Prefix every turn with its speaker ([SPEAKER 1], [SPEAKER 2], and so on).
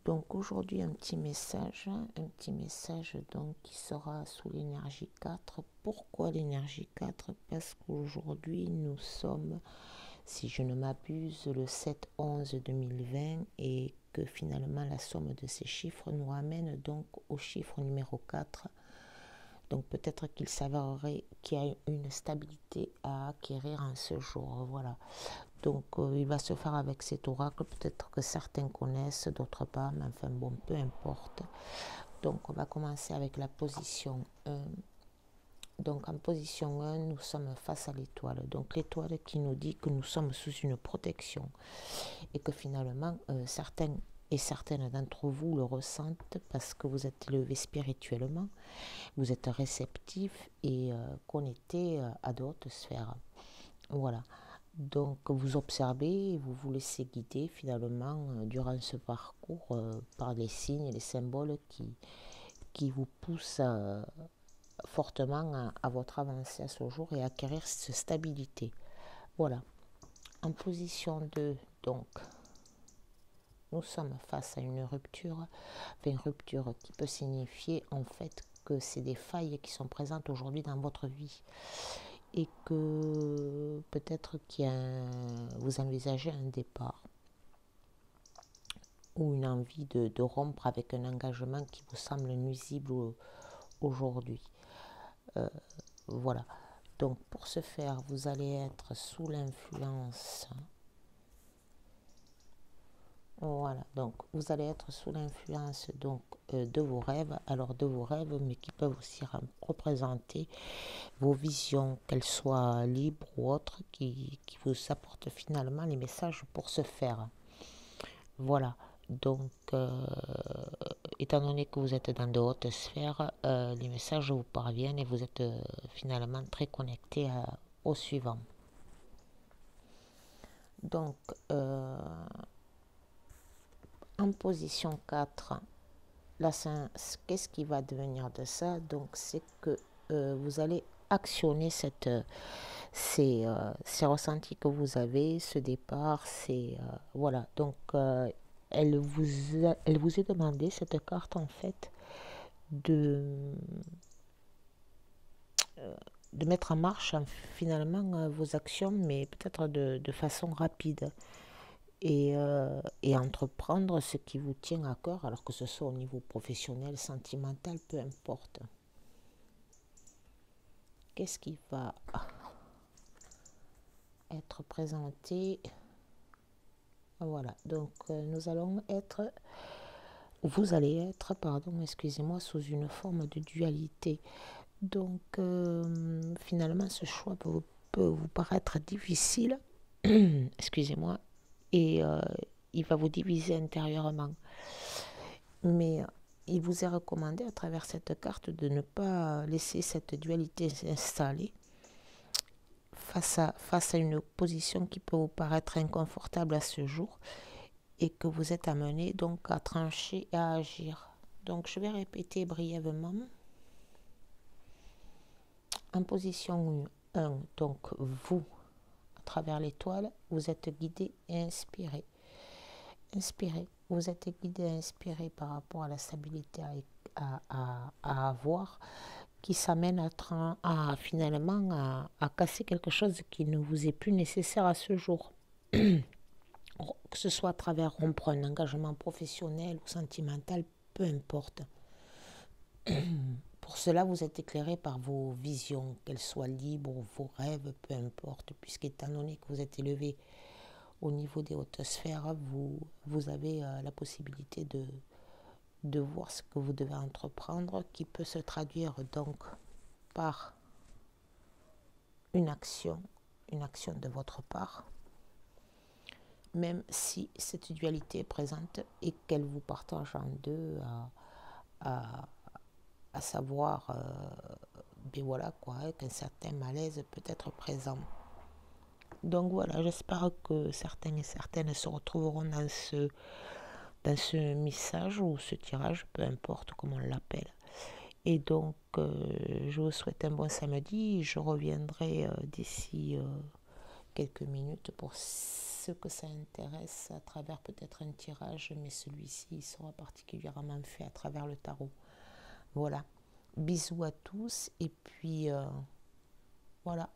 [SPEAKER 1] Donc aujourd'hui un petit message donc qui sera sous l'énergie 4. Pourquoi l'énergie 4? Parce qu'aujourd'hui nous sommes, si je ne m'abuse, le 7/11/2020 et que finalement la somme de ces chiffres nous ramène donc au chiffre numéro 4. Donc peut-être qu'il s'avérerait qu'il y a une stabilité à acquérir en ce jour. Voilà. Donc il va se faire avec cet oracle. Peut-être que certains connaissent, d'autres pas. Mais enfin bon, peu importe. Donc on va commencer avec la position 1. Donc en position 1, nous sommes face à l'étoile. Donc l'étoile qui nous dit que nous sommes sous une protection. Et que finalement, certains et certaines d'entre vous le ressentent parce que vous êtes élevé spirituellement, vous êtes réceptif et connecté à d'autres sphères. Voilà. Donc vous observez et vous vous laissez guider finalement durant ce parcours par les signes et les symboles qui vous poussent fortement à votre avancée à ce jour et à acquérir cette stabilité. Voilà. En position 2, donc, nous sommes face à une rupture qui peut signifier en fait que c'est des failles qui sont présentes aujourd'hui dans votre vie et que peut-être vous envisagez un départ ou une envie de rompre avec un engagement qui vous semble nuisible aujourd'hui. Voilà. Donc pour ce faire, vous allez être sous l'influence. Voilà, donc vous allez être sous l'influence donc de vos rêves, alors de vos rêves, mais qui peuvent aussi représenter vos visions, qu'elles soient libres ou autres, qui vous apportent finalement les messages pour ce faire. Voilà, donc étant donné que vous êtes dans de hautes sphères, les messages vous parviennent et vous êtes finalement très connecté au suivant. Donc, en position 4, là, qu'est-ce qui va devenir de ça? Donc, c'est que vous allez actionner ces ressentis que vous avez, ce départ, voilà. Donc, elle vous est demandé, cette carte, en fait, de mettre en marche finalement vos actions, mais peut-être de façon rapide. Et entreprendre ce qui vous tient à cœur, alors que ce soit au niveau professionnel, sentimental, peu importe. Qu'est-ce qui va être présenté? Voilà, donc vous allez être, excusez-moi, sous une forme de dualité. Donc finalement, ce choix peut vous paraître difficile, excusez-moi, et il va vous diviser intérieurement. Mais il vous est recommandé à travers cette carte de ne pas laisser cette dualité s'installer face à une position qui peut vous paraître inconfortable à ce jour et que vous êtes amené donc à trancher et à agir. Donc je vais répéter brièvement. En position 1, donc vous, à travers l'étoile, vous êtes guidé et inspiré. Inspiré. Vous êtes guidé et inspiré par rapport à la stabilité à avoir qui s'amène finalement à casser quelque chose qui ne vous est plus nécessaire à ce jour. Que ce soit à travers rompre un engagement professionnel ou sentimental, peu importe. Pour cela, vous êtes éclairé par vos visions, qu'elles soient libres ou vos rêves, peu importe, puisqu'étant donné que vous êtes élevé au niveau des hautes sphères, vous avez la possibilité de voir ce que vous devez entreprendre, qui peut se traduire donc par une action de votre part, même si cette dualité est présente et qu'elle vous partage en deux, à savoir ben voilà quoi, qu'un certain malaise peut être présent. Donc voilà, j'espère que certains et certaines se retrouveront dans ce message ou ce tirage, peu importe comment on l'appelle. Et donc, je vous souhaite un bon samedi. Je reviendrai d'ici quelques minutes pour ceux que ça intéresse à travers peut-être un tirage, mais celui-ci il sera particulièrement fait à travers le tarot. Voilà. Bisous à tous et puis voilà.